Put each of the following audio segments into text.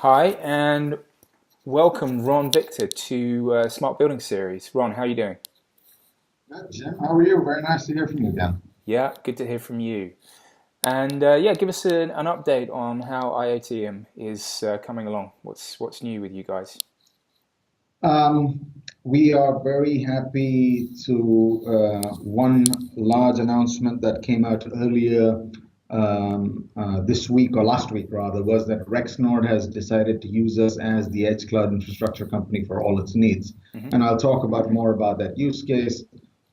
Hi, and welcome Ron Victor to Smart Building Series. Ron, how are you doing? Good, Jim. How are you? Very nice to hear from you again. Yeah, good to hear from you. And give us an update on how IoTium is coming along. What's new with you guys? Um, we are very happy to one large announcement that came out earlier this week or last week rather was that Rexnord has decided to use us as the edge cloud infrastructure company for all its needs. Hmm. And I'll talk about more about that use case.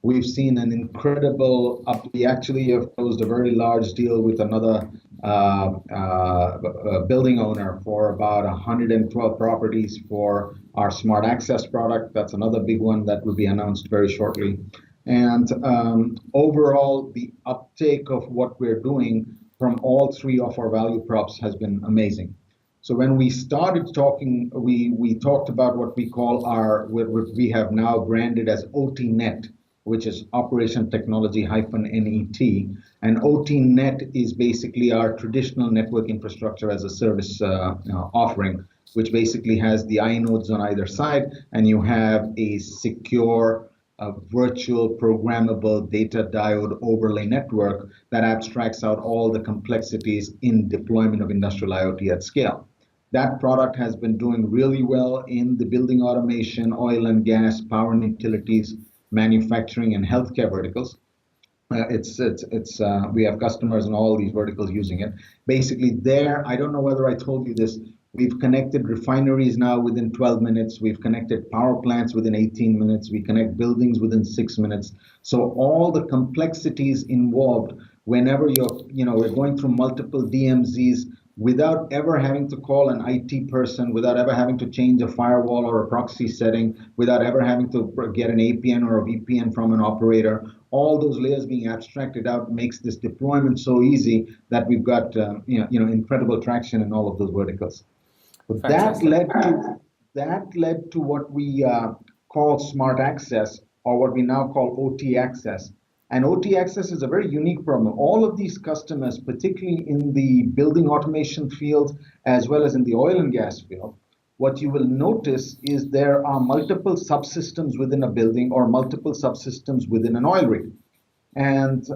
We've seen an incredible up. We actually have closed a very large deal with another building owner for about 112 properties for our smart access product. That's another big one that will be announced very shortly. And overall, the uptake of what we're doing from all three of our value props has been amazing. So when we started talking, we talked about what we call what we have now branded as OTNet, which is Operation Technology hyphen NET. And OTNet is basically our traditional network infrastructure as a service offering, which basically has the inodes on either side, and you have a secure virtual programmable data diode overlay network that abstracts out all the complexities in deployment of industrial IoT at scale. That product has been doing really well in the building automation, oil and gas, power and utilities, manufacturing, and healthcare verticals. We have customers in all these verticals using it. Basically, there, I don't know whether I told you this. We've connected refineries now within 12 minutes. We've connected power plants within 18 minutes. We connect buildings within 6 minutes. So all the complexities involved whenever we're going through multiple DMZs without ever having to call an IT person, without ever having to change a firewall or a proxy setting, without ever having to get an APN or a VPN from an operator. All those layers being abstracted out makes this deployment so easy that we've got incredible traction in all of those verticals. But Fantastic. that led to what we call smart access, or what we now call OT access. And OT access is a very unique problem. All of these customers, particularly in the building automation field as well as in the oil and gas field, what you will notice is there are multiple subsystems within a building or multiple subsystems within an oil rig. And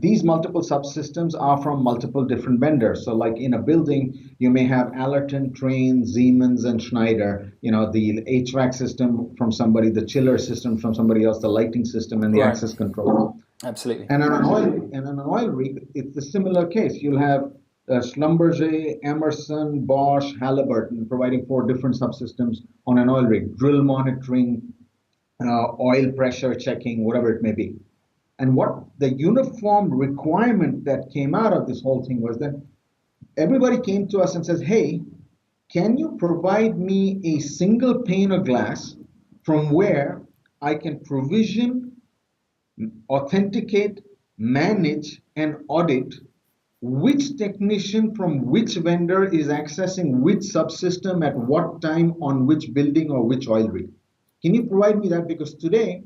these multiple subsystems are from multiple different vendors. So, like in a building, you may have Allerton, Trane, Siemens, and Schneider. The HVAC system from somebody, the chiller system from somebody else, the lighting system, and the Right. access control. Absolutely. And on an oil rig, it's a similar case. You'll have Schlumberger, Emerson, Bosch, Halliburton providing four different subsystems on an oil rig, drill monitoring, oil pressure checking, whatever it may be. And what the uniform requirement that came out of this whole thing was that everybody came to us and says, hey, can you provide me a single pane of glass from where I can provision, authenticate, manage, and audit which technician from which vendor is accessing which subsystem at what time on which building or which oil rig? Can you provide me that? Because today,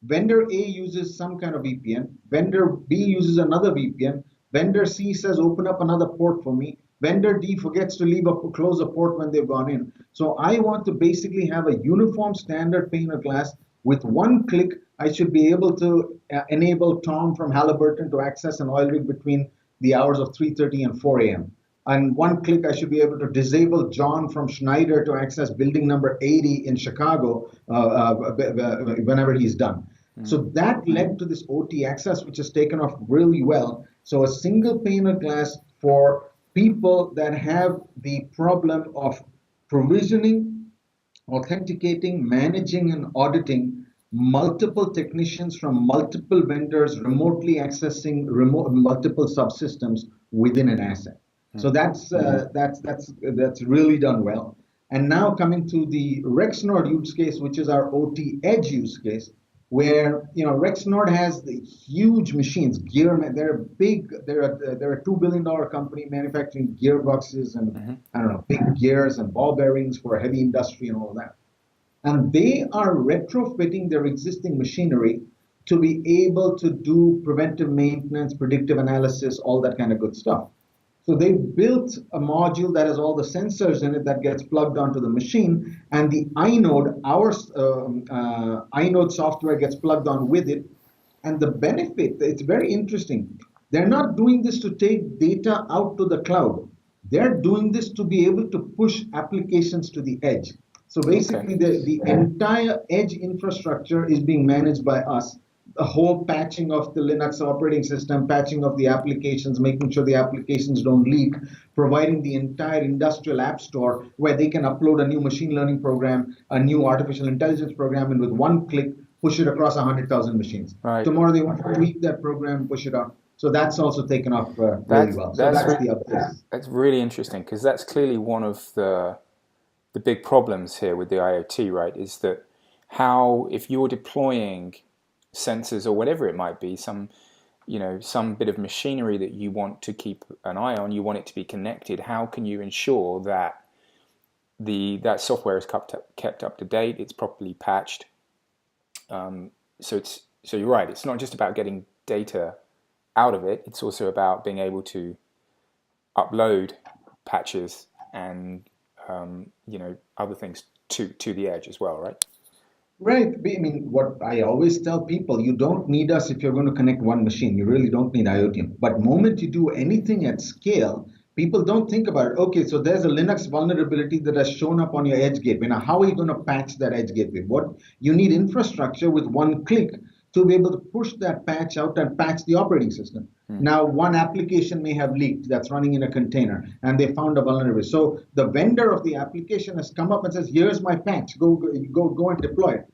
vendor A uses some kind of VPN, vendor B uses another VPN, vendor C says open up another port for me, vendor D forgets to close a port when they've gone in. So I want to basically have a uniform standard pane of glass. With one click, I should be able to enable Tom from Halliburton to access an oil rig between the hours of 3:30 and 4 a.m. And one click, I should be able to disable John from Schneider to access building number 80 in Chicago whenever he's done. So that led to this OT access, which has taken off really well. So a single pane of glass for people that have the problem of provisioning, authenticating, managing, and auditing multiple technicians from multiple vendors remotely accessing multiple subsystems within an asset. So that's really done well. And now coming to the Rexnord use case, which is our OT Edge use case, where Rexnord has the huge machines, they're big, they're a $2 billion company manufacturing gearboxes and Hmm. I don't know, big gears and ball bearings for heavy industry and all that. And they are retrofitting their existing machinery to be able to do preventive maintenance, predictive analysis, all that kind of good stuff. So they built a module that has all the sensors in it that gets plugged onto the machine, and the inode, our inode software gets plugged on with it. And the benefit, it's very interesting. They're not doing this to take data out to the cloud. They're doing this to be able to push applications to the edge. So Okay. basically, the entire edge infrastructure is being managed by us. The whole patching of the Linux operating system, patching of the applications, making sure the applications don't leak, providing the entire industrial app store where they can upload a new machine learning program, a new artificial intelligence program, and with one click, push it across 100,000 machines. Right. Tomorrow they want to tweak that program, push it on. So that's also taken off really That's well. So that's that's re- the update. that's really interesting because that's clearly one of the big problems here with the IoT, right? Is that how if you're deploying sensors or whatever it might be, some bit of machinery that you want to keep an eye on, you want it to be connected. How can you ensure that that software is kept up to date? It's properly patched. So you're right. It's not just about getting data out of it. It's also about being able to upload patches and other things to the edge as well, right? Right. I mean, what I always tell people, you don't need us if you're going to connect one machine. You really don't need IoTium. But moment you do anything at scale, people don't think about it. Okay, so there's a Linux vulnerability that has shown up on your edge gateway. Now, how are you going to patch that edge gateway? What you need infrastructure with one click to be able to push that patch out and patch the operating system. Now, one application may have leaked that's running in a container, and they found a vulnerability. So the vendor of the application has come up and says, "Here's my patch. Go and deploy it."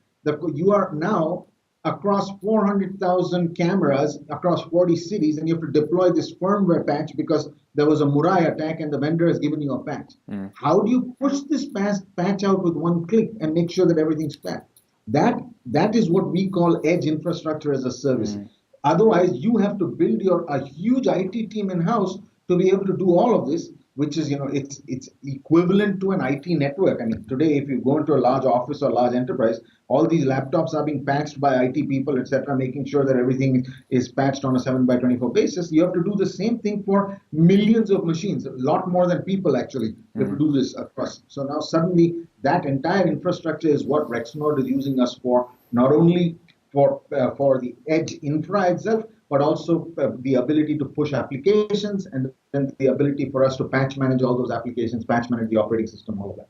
You are now across 400,000 cameras across 40 cities, and you have to deploy this firmware patch because there was a Murai attack, and the vendor has given you a patch. How do you push this patch out with one click and make sure that everything's patched? That is what we call edge infrastructure as a service. Otherwise, you have to build a huge IT team in house to be able to do all of this, which is it's equivalent to an IT network. I mean, today if you go into a large office or large enterprise, all these laptops are being patched by IT people, etc., making sure that everything is patched on a 7 by 24 basis. You have to do the same thing for millions of machines, a lot more than people actually. You have to do this across. So now suddenly that entire infrastructure is what Rexnord is using us for, not only for the edge infra itself, but also the ability to push applications, and then the ability for us to patch manage all those applications, patch manage the operating system, all of that.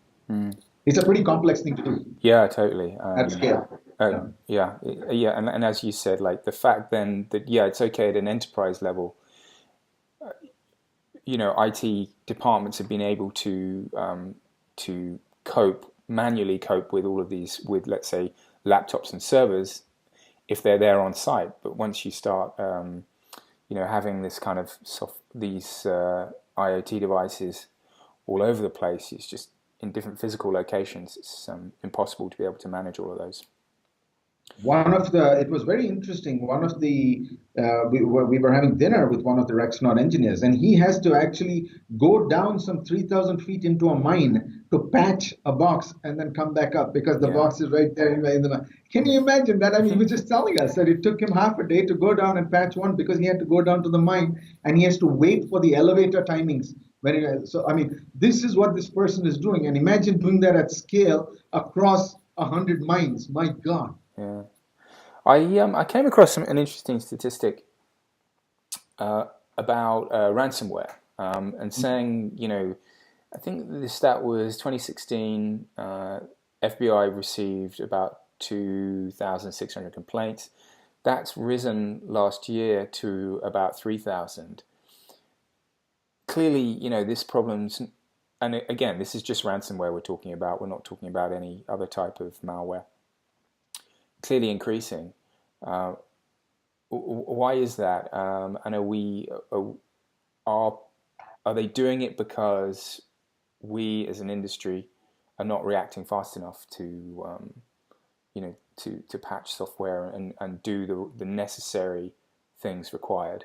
It's a pretty complex thing to do. Yeah, totally. At scale. And as you said, like the fact then that it's okay at an enterprise level. IT departments have been able to manually cope with all of these, with let's say laptops and servers, if they're there on site. But once you start, having this kind of these IoT devices all over the place, it's just in different physical locations. It's impossible to be able to manage all of those. It was very interesting. We were having dinner with one of the Rexnord engineers, and he has to actually go down some 3,000 feet into a mine to patch a box and then come back up because the box is right there in the mine. Can you imagine that? I mean, he was just telling us that it took him half a day to go down and patch one because he had to go down to the mine and he has to wait for the elevator timings. So, I mean, this is what this person is doing. And imagine doing that at scale across 100 mines. My God. Yeah, I came across an interesting statistic about ransomware, and saying, I think the stat was 2016. FBI received about 2,600 complaints. That's risen last year to about 3,000. Clearly, this problem's, and again, this is just ransomware we're talking about. We're not talking about any other type of malware. Clearly increasing. Why is that? And are they doing it because we as an industry are not reacting fast enough to to patch software and do the necessary things required?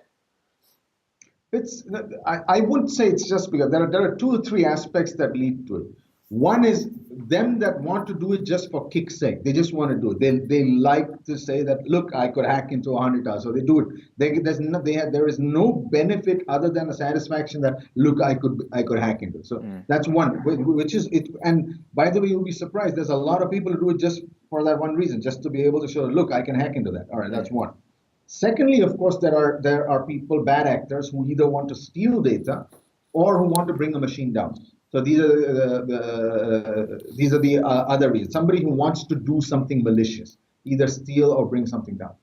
I wouldn't say it's just because there are two or three aspects that lead to it. One is them that want to do it just for kick's sake. They just want to do it. They like to say that, look, I could hack into 100 hours. So they do it. There is no benefit other than a satisfaction that, look, I could hack into it. So that's one, which is it. And by the way, you'll be surprised. There's a lot of people who do it just for that one reason, just to be able to show, look, I can hack into that. All right, that's one. Secondly, of course, there are people, bad actors, who either want to steal data or who want to bring a machine down. So these are the other reasons. Somebody who wants to do something malicious, either steal or bring something down.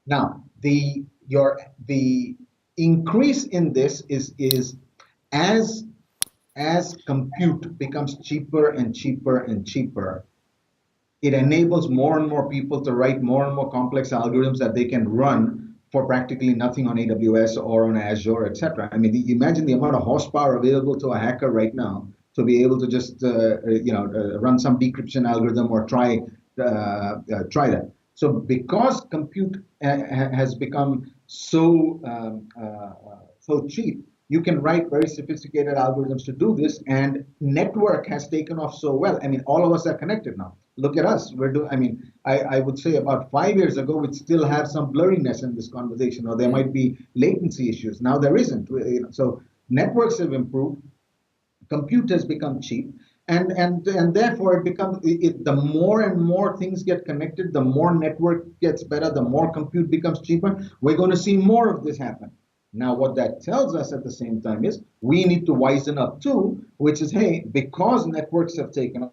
Now, the increase in this is as compute becomes cheaper and cheaper and cheaper, it enables more and more people to write more and more complex algorithms that they can run for practically nothing on AWS or on Azure, etc. I mean, imagine the amount of horsepower available to a hacker right now to be able to just run some decryption algorithm or try that. So because compute has become so cheap, you can write very sophisticated algorithms to do this, and network has taken off so well. I mean, all of us are connected now. Look at us. I would say about 5 years ago, we'd still have some blurriness in this conversation, or there might be latency issues. Now there isn't. So networks have improved. Compute has become cheap. And therefore the more and more things get connected, the more network gets better, the more compute becomes cheaper. We're going to see more of this happen. Now, what that tells us at the same time is we need to wisen up too, which is, hey, because networks have taken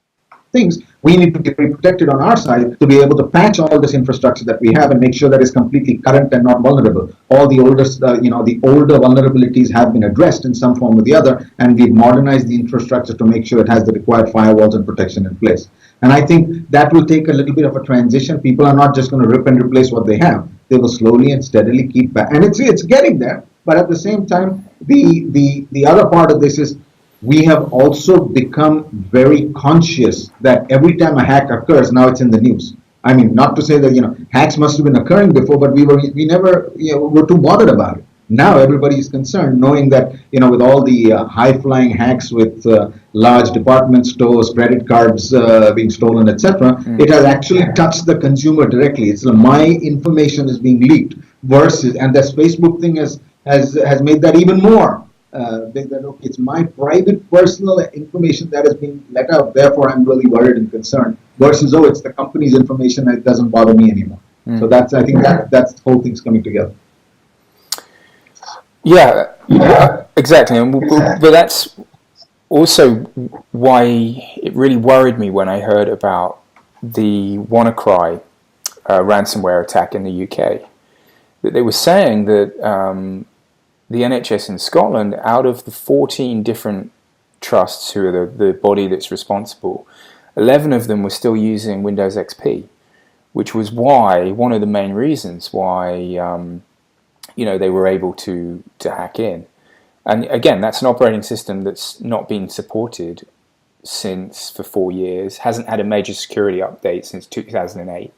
things, we need to be protected on our side to be able to patch all this infrastructure that we have and make sure that it's completely current and not vulnerable. All the older vulnerabilities have been addressed in some form or the other, and we've modernized the infrastructure to make sure it has the required firewalls and protection in place. And I think that will take a little bit of a transition. People are not just going to rip and replace what they have. They will slowly and steadily keep back. And it's getting there. But at the same time, the other part of this is we have also become very conscious that every time a hack occurs, now it's in the news. I mean, not to say that hacks must have been occurring before, but we never were too bothered about it. Now everybody is concerned, knowing that with all the high-flying hacks with large department stores, credit cards being stolen, etc., it has actually touched the consumer directly. It's my information is being leaked versus, and this Facebook thing has made that even more. It's my private personal information that is being let out, therefore I'm really worried and concerned, versus it's the company's information and it doesn't bother me anymore. So I think that's the whole thing's coming together. Yeah, exactly. But that's also why it really worried me when I heard about the Wannacry ransomware attack in the UK. That they were saying that the NHS in Scotland, out of the 14 different trusts who are the body that's responsible, 11 of them were still using Windows XP, which was one of the main reasons why they were able to hack in. And again, that's an operating system that's not been supported for 4 years, hasn't had a major security update since 2008.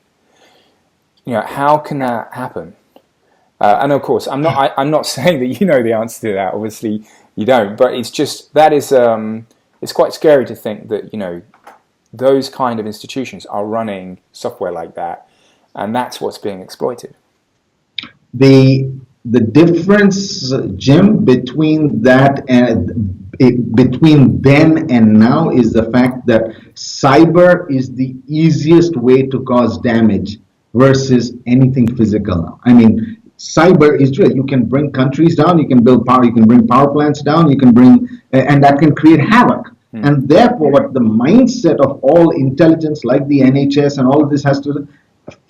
How can that happen? And of course, I'm not saying that you know the answer to that. Obviously, you don't. But it's just that is it's quite scary to think that those kind of institutions are running software like that, and that's what's being exploited. The difference, Jim, between that and between then and now is the fact that cyber is the easiest way to cause damage versus anything physical now. I mean, cyber is real. You can bring countries down, you can build power, you can bring power plants down, you can bring, and that can create havoc. And therefore, what the mindset of all intelligence, like the NHS and all of this, has to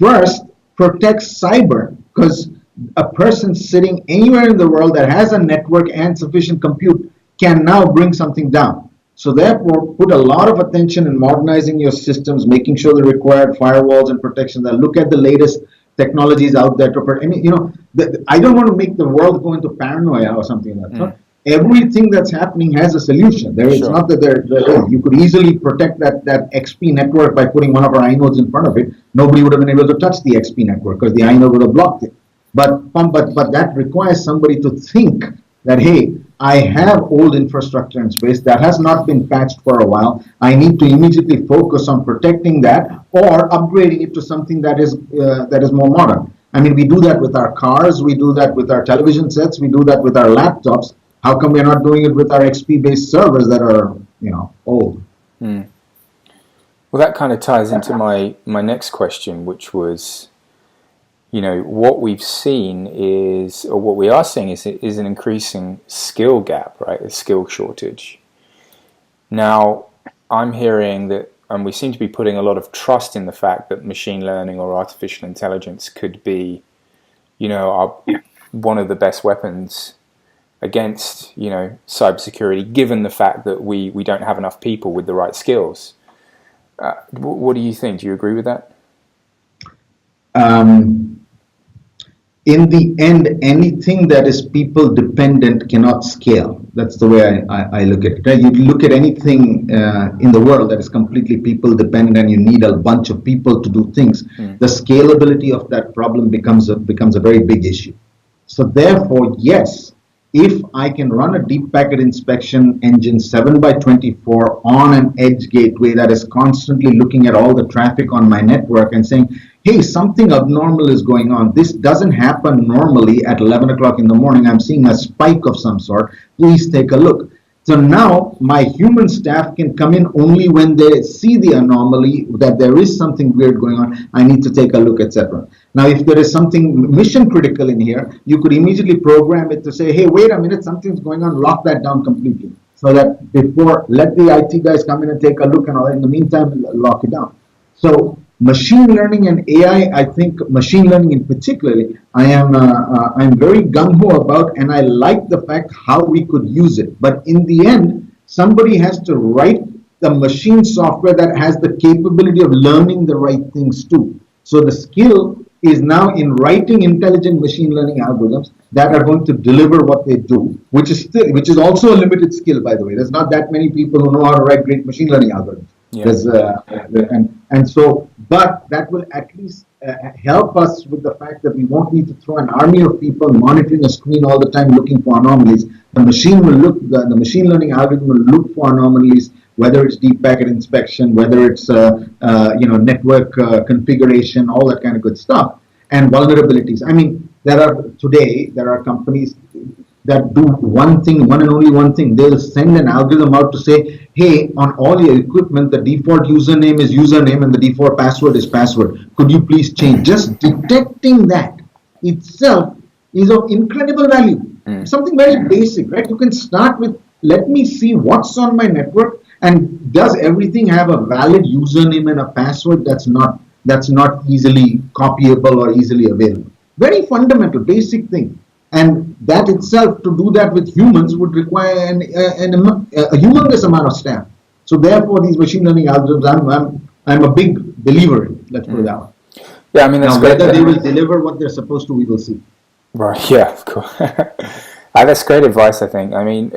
first protect cyber, because a person sitting anywhere in the world that has a network and sufficient compute can now bring something down. So therefore, put a lot of attention in modernizing your systems, making sure the required firewalls and protection, that look at the latest technologies out there. I don't want to make the world go into paranoia or something like that. Everything that's happening has a solution. It's not that you could easily protect that XP network by putting one of our inodes in front of it. Nobody would have been able to touch the XP network because the inode would have blocked it. But that requires somebody to think that, hey, I have old infrastructure in space that has not been patched for a while. I need to immediately focus on protecting that or upgrading it to something that is more modern. I mean, we do that with our cars, we do that with our television sets, we do that with our laptops. How come we're not doing it with our XP-based servers that are, old? Hmm. Well, that kind of ties into my next question, which was, what we've seen is, or what we are seeing is an increasing skill gap, right? A skill shortage. Now, I'm hearing that, and we seem to be putting a lot of trust in the fact that machine learning or artificial intelligence could be, one of the best weapons against, cybersecurity, given the fact that we don't have enough people with the right skills. What do you think? Do you agree with that? In the end, anything that is people dependent cannot scale. That's the way I look at it. Right? You look at anything in the world that is completely people dependent and you need a bunch of people to do things, the scalability of that problem becomes a very big issue. So therefore, yes, if I can run a deep packet inspection engine 7x24 on an edge gateway that is constantly looking at all the traffic on my network and saying, hey, something abnormal is going on. This doesn't happen normally at 11 o'clock in the morning. I'm seeing a spike of some sort. Please take a look. So now my human staff can come in only when they see the anomaly, that there is something weird going on. I need to take a look, etc. Now, if there is something mission critical in here, you could immediately program it to say, hey, wait a minute, something's going on, lock that down completely. So that before, let the IT guys come in and take a look, and all. In the meantime, lock it down. So machine learning and AI, I think machine learning in particular, I'm very gung-ho about, and I like the fact how we could use it. But in the end, somebody has to write the machine software that has the capability of learning the right things too. So the skill is now in writing intelligent machine learning algorithms that are going to deliver what they do, which is also a limited skill, by the way. There's not that many people who know how to write great machine learning algorithms. Yeah. But that will at least help us with the fact that we won't need to throw an army of people monitoring a screen all the time looking for anomalies. The machine learning algorithm will look for anomalies, whether it's deep packet inspection, whether it's network configuration, all that kind of good stuff, and vulnerabilities. I mean, there are companies that do one and only one thing. They'll send an algorithm out to say, hey, on all your equipment, the default username is username and the default password is password. Could you please change? Just detecting that itself is of incredible value. Something very basic, right? You can start with, let me see what's on my network, and does everything have a valid username and a password that's not easily copyable or easily available. Very fundamental, basic thing. And that itself, to do that with humans, would require a humongous amount of staff. So therefore, these machine learning algorithms, I'm a big believer in. Let's put it that way. Yeah, I mean, that's now, great. Whether they will deliver what they're supposed to, we will see. Right. Yeah. Of course. That's great advice. I think. I mean,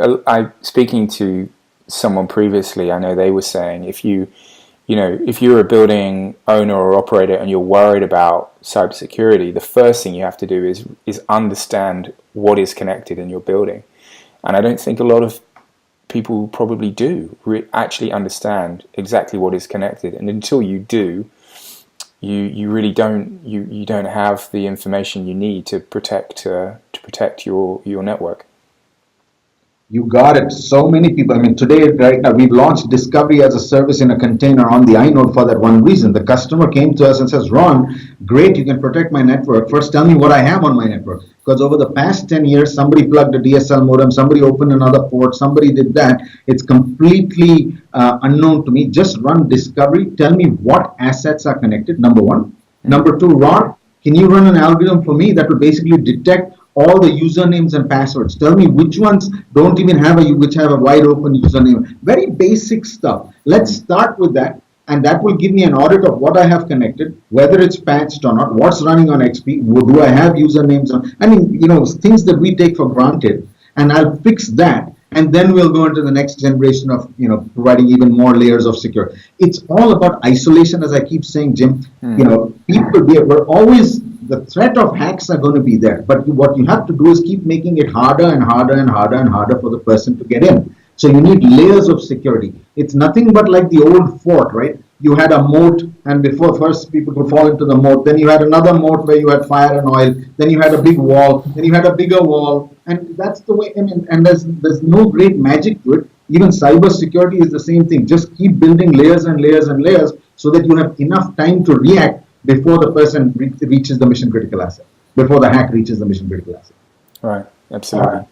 speaking to someone previously, I know they were saying if you're a building owner or operator and you're worried about cybersecurity, the first thing you have to do is understand what is connected in your building. And I don't think a lot of people probably do actually understand exactly what is connected. And until you do, you really don't have the information you need to protect your network. You got it. So many people. I mean, today, right now, we've launched Discovery as a service in a container on the inode for that one reason. The customer came to us and says, Ron, great, you can protect my network. First, tell me what I have on my network. Because over the past 10 years, somebody plugged a DSL modem, somebody opened another port, somebody did that. It's completely unknown to me. Just run Discovery. Tell me what assets are connected, number one. Number two, Ron, can you run an algorithm for me that will basically detect all the usernames and passwords? Tell me which ones don't even have which have a wide open username. Very basic stuff. Let's start with that, and that will give me an audit of what I have connected, whether it's patched or not, what's running on XP, do I have usernames on, things that we take for granted, and I'll fix that, and then we'll go into the next generation of, providing even more layers of security. It's all about isolation, as I keep saying, Jim. We're always the threat of hacks are going to be there. But what you have to do is keep making it harder and harder and harder and harder for the person to get in. So you need layers of security. It's nothing but like the old fort, right? You had a moat, and before first people could fall into the moat. Then you had another moat where you had fire and oil. Then you had a big wall. Then you had a bigger wall, and that's the way. I mean, and there's no great magic to it. Even cybersecurity is the same thing. Just keep building layers and layers and layers so that you have enough time to react before the person reaches the mission critical asset, before the hack reaches the mission critical asset. Right, absolutely.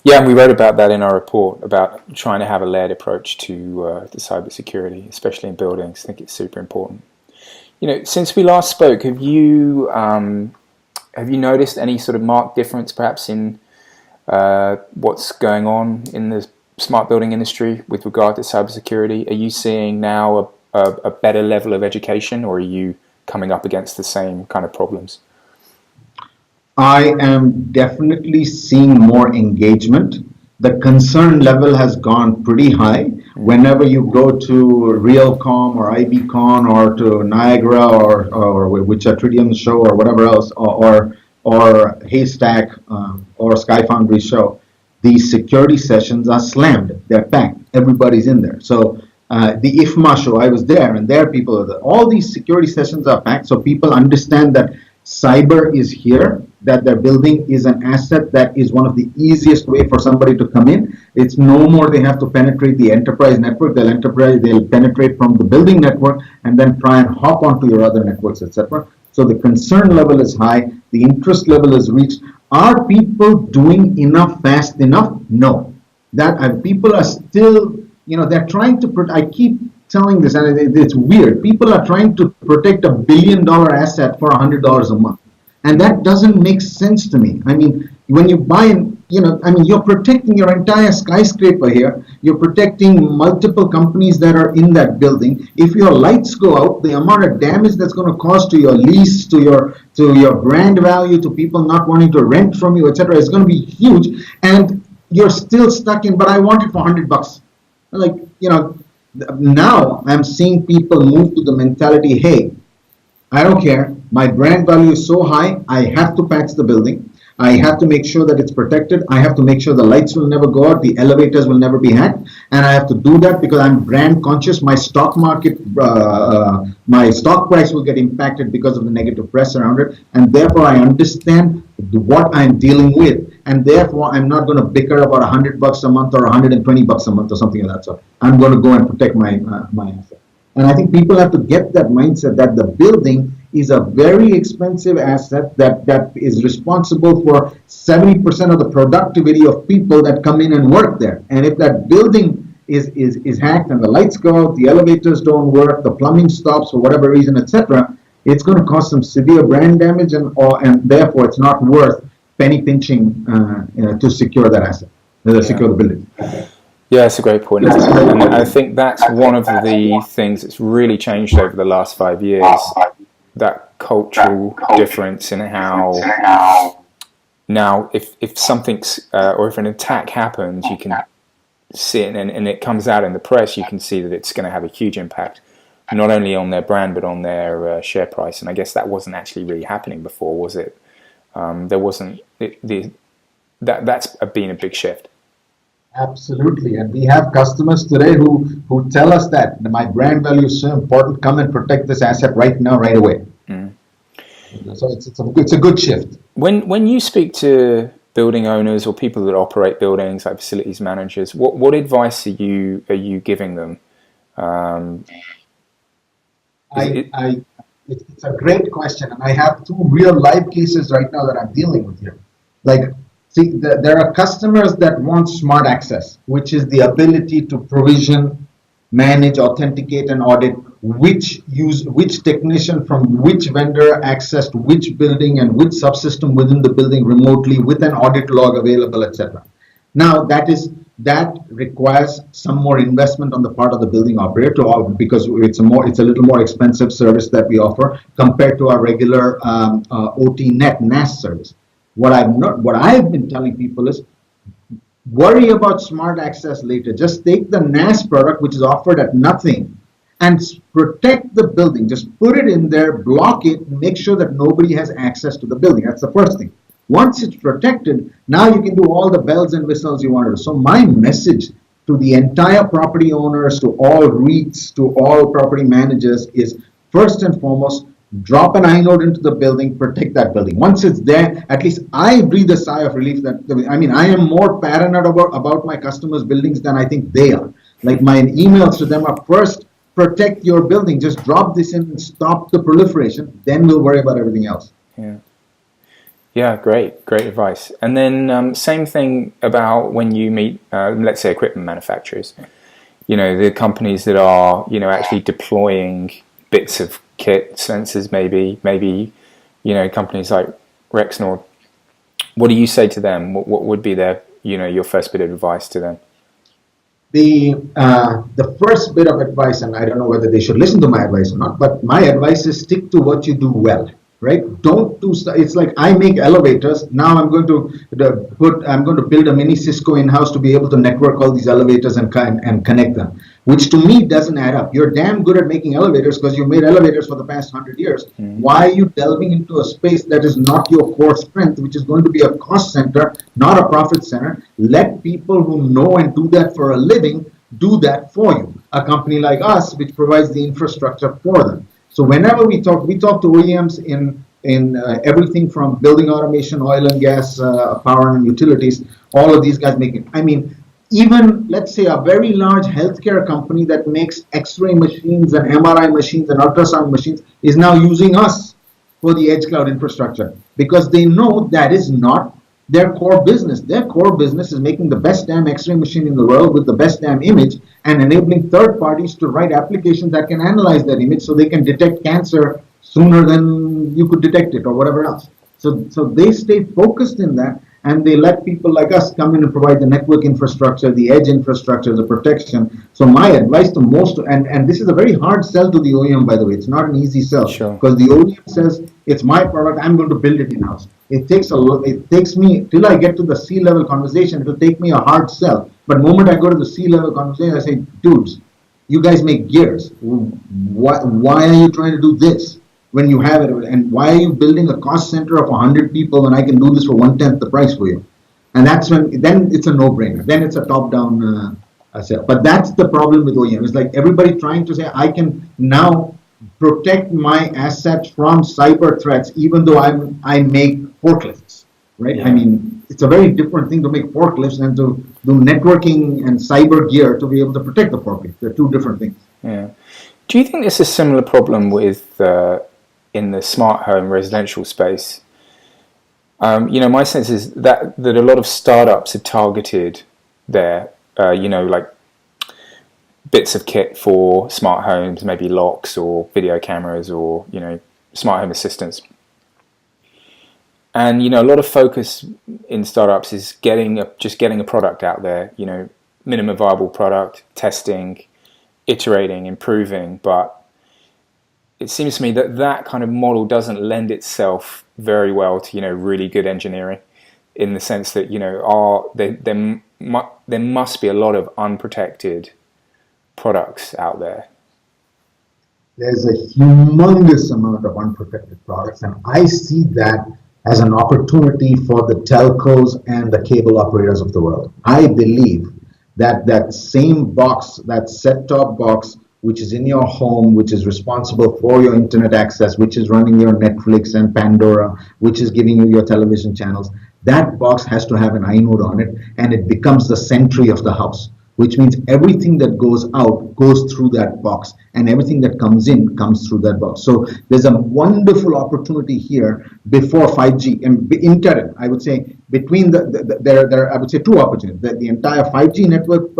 Yeah, and we wrote about that in our report about trying to have a layered approach to cybersecurity, especially in buildings. I think it's super important. You know, since we last spoke, have you noticed any sort of marked difference, perhaps in what's going on in the smart building industry with regard to cybersecurity? Are you seeing now a better level of education, or are you coming up against the same kind of problems? I am definitely seeing more engagement. The concern level has gone pretty high. Whenever you go to Realcomm or IBCon or to Niagara or which are Tritium's show or whatever else, or Haystack or Skyfoundry show, these security sessions are slammed. They're packed. Everybody's in there. So the IFMA show, I was there, and there people are there. All these security sessions are packed, so people understand that cyber is here, that their building is an asset that is one of the easiest way for somebody to come in. It's no more they have to penetrate the enterprise network. They'll penetrate from the building network and then try and hop onto your other networks, etc. So the concern level is high. The interest level is reached. Are people doing enough fast enough? No. That people are still, they're trying to. I keep telling this, and it's weird. People are trying to protect $1 billion asset for $100 a month, and that doesn't make sense to me. I mean, when you buy, you're protecting your entire skyscraper here. You're protecting multiple companies that are in that building. If your lights go out, the amount of damage that's going to cause to your lease, to your brand value, to people not wanting to rent from you, etc., is going to be huge. And you're still stuck in, but I want it for $100. Like, now I'm seeing people move to the mentality, hey, I don't care. My brand value is so high, I have to patch the building. I have to make sure that it's protected. I have to make sure the lights will never go out, the elevators will never be hacked, and I have to do that because I'm brand conscious. My stock market, my stock price will get impacted because of the negative press around it, and therefore I understand what I'm dealing with, and therefore I'm not going to bicker about $100 a month or $120 a month or something like that. So I'm going to go and protect my asset. And I think people have to get that mindset that the building is a very expensive asset that is responsible for 70% of the productivity of people that come in and work there. And if that building is hacked and the lights go out, the elevators don't work, the plumbing stops for whatever reason, etc., it's going to cause some severe brand damage, and therefore it's not worth penny pinching to secure that asset, secure the building. Yeah, that's a great point. And I think that's one of the things that's really changed over the last 5 years, that cultural difference in how now if something's or if an attack happens, you can see it, and it comes out in the press, you can see that it's going to have a huge impact, not only on their brand but on their share price. And I guess that wasn't actually really happening before, was it? There wasn't that's been a big shift. Absolutely, and we have customers today who tell us that my brand value is so important. Come and protect this asset right now, right away. So it's a good shift. When you speak to building owners or people that operate buildings, like facilities managers, what advice are you giving them? It's a great question, and I have 2 real live cases right now that I'm dealing with here. See, there are customers that want smart access, which is the ability to provision, manage, authenticate, and audit which technician from which vendor accessed which building and which subsystem within the building remotely with an audit log available, etc. Now, that requires some more investment on the part of the building operator because it's a little more expensive service that we offer compared to our regular OT net NAS service. What I've been telling people is, worry about smart access later. Just take the NAS product, which is offered at nothing, and protect the building. Just put it in there, block it, make sure that nobody has access to the building. That's the first thing. Once it's protected, now you can do all the bells and whistles you want to do. So my message to the entire property owners, to all REITs, to all property managers is, first and foremost, drop an inode into the building, protect that building. Once it's there, at least I breathe a sigh of relief that, I mean, I am more paranoid about my customers' buildings than I think they are. Like my emails to them are, first, protect your building. Just drop this in and stop the proliferation. Then we'll worry about everything else. Yeah. Yeah, great advice. And then same thing about when you meet, let's say, equipment manufacturers. You know, the companies that are, you know, actually deploying bits of kit, sensors, maybe, you know, companies like Rexnord. What do you say to them? What would be their, you know, your first bit of advice to them? The first bit of advice, and I don't know whether they should listen to my advice or not, but my advice is stick to what you do well. Right? Don't do stuff. It's like I make elevators. Now I'm going to build a mini Cisco in-house to be able to network all these elevators and connect them, which to me doesn't add up. You're damn good at making elevators because you've made elevators for the past 100 years. Why are you delving into a space that is not your core strength, which is going to be a cost center, not a profit center? Let people who know and do that for a living do that for you. A company like us, which provides the infrastructure for them. So whenever we talk to OEMs in everything from building automation, oil and gas, power and utilities, all of these guys make it. I mean, even let's say a very large healthcare company that makes X-ray machines and MRI machines and ultrasound machines is now using us for the edge cloud infrastructure because they know that is not their core business. Their core business is making the best damn X-ray machine in the world with the best damn image and enabling third parties to write applications that can analyze that image so they can detect cancer sooner than you could detect it or whatever else. So they stay focused in that, and they let people like us come in and provide the network infrastructure, the edge infrastructure, the protection. So my advice to most, and this is a very hard sell to the OEM, by the way. It's not an easy sell because the OEM says, it's my product, I'm going to build it in-house. It takes me, till I get to the C-level conversation, it'll take me a hard sell. But the moment I go to the C-level conversation, I say, dudes, you guys make gears. Why are you trying to do this when you have it? And why are you building a cost center of 100 people when I can do this for 1/10 the price for you? And that's when, then it's a no-brainer. Then it's a top-down sale. But that's the problem with OEM. It's like everybody trying to say, I can now protect my assets from cyber threats, even though I make forklifts, right? Yeah. I mean, it's a very different thing to make forklifts than to do networking and cyber gear to be able to protect the forklift. They're two different things. Yeah. Do you think there's a similar problem with in the smart home residential space? You know, my sense is that a lot of startups are targeted there. You know, like bits of kit for smart homes, maybe locks or video cameras or, you know, smart home assistants. And, you know, a lot of focus in startups is just getting a product out there, you know, minimum viable product, testing, iterating, improving. But it seems to me that kind of model doesn't lend itself very well to, you know, really good engineering, in the sense that, you know, there must be a lot of unprotected products out there. There's a humongous amount of unprotected products, and I see that as an opportunity for the telcos and the cable operators of the world. I believe that same box, that set-top box, which is in your home, which is responsible for your internet access, which is running your Netflix and Pandora, which is giving you your television channels, that box has to have an inode on it, and it becomes the sentry of the house, which means everything that goes out goes through that box, and everything that comes in comes through that box. So there's a wonderful opportunity here before 5G, and interim, I would say, between there I would say two opportunities. The entire 5G network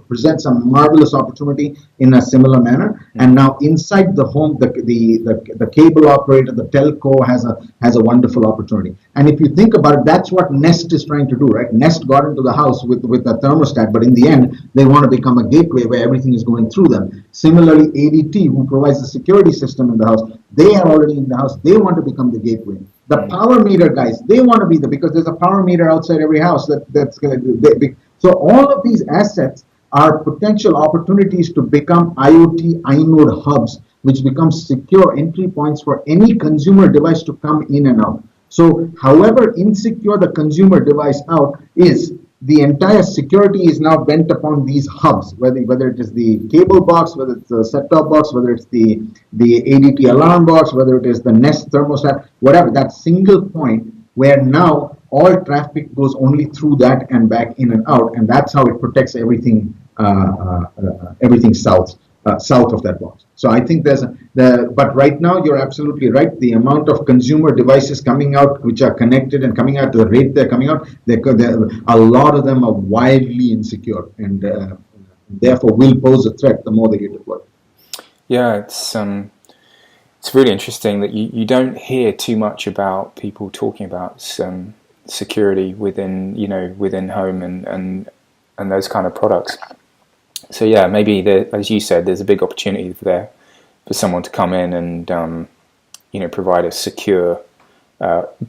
presents a marvelous opportunity in a similar manner, and now inside the home, the cable operator, the telco has a wonderful opportunity. And if you think about it, that's what Nest is trying to do, right? Nest got into the house with a thermostat, but in the end, they want to become a gateway where everything is going through them. Similarly, ADT, who provides the security system in the house, they are already in the house. They want to become the gateway. The power meter guys, they want to be because there's a power meter outside every house. So all of these assets are potential opportunities to become IoT inode hubs, which become secure entry points for any consumer device to come in and out. So, however insecure the consumer device out is, the entire security is now bent upon these hubs, whether it is the cable box, whether it's the set-top box, whether it's the ADT alarm box, whether it is the Nest thermostat, whatever, that single point where now all traffic goes only through that and back in and out, and that's how it protects everything everything south of that box. So I think but right now you're absolutely right. The amount of consumer devices coming out which are connected and coming out, the rate they're coming out, a lot of them are wildly insecure, and therefore will pose a threat the more they get deployed. Yeah, it's really interesting that you don't hear too much about people talking about security within home and those kind of products. So yeah, maybe as you said, there's a big opportunity there for someone to come in and provide a secure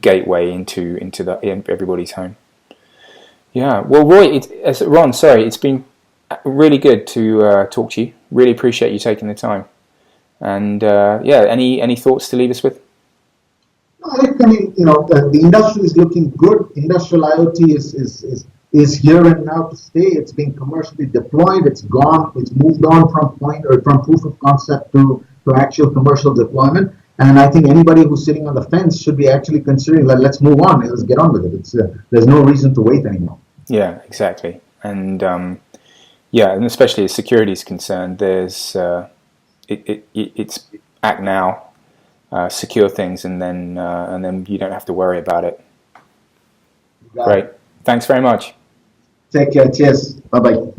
gateway into everybody's home. Yeah. Well, Roy, Ron, sorry, it's been really good to talk to you. Really appreciate you taking the time. And any thoughts to leave us with? I mean, the industry is looking good. Industrial IoT is here and now to stay. It's being commercially deployed. It's gone. It's moved on from proof of concept to actual commercial deployment. And I think anybody who's sitting on the fence should be actually considering that let's move on. Let's get on with it. There's no reason to wait anymore. Yeah, exactly. And and especially as security is concerned, there's it's act now, secure things, and then you don't have to worry about it. Great. Thanks very much. Take care. Cheers. Bye-bye.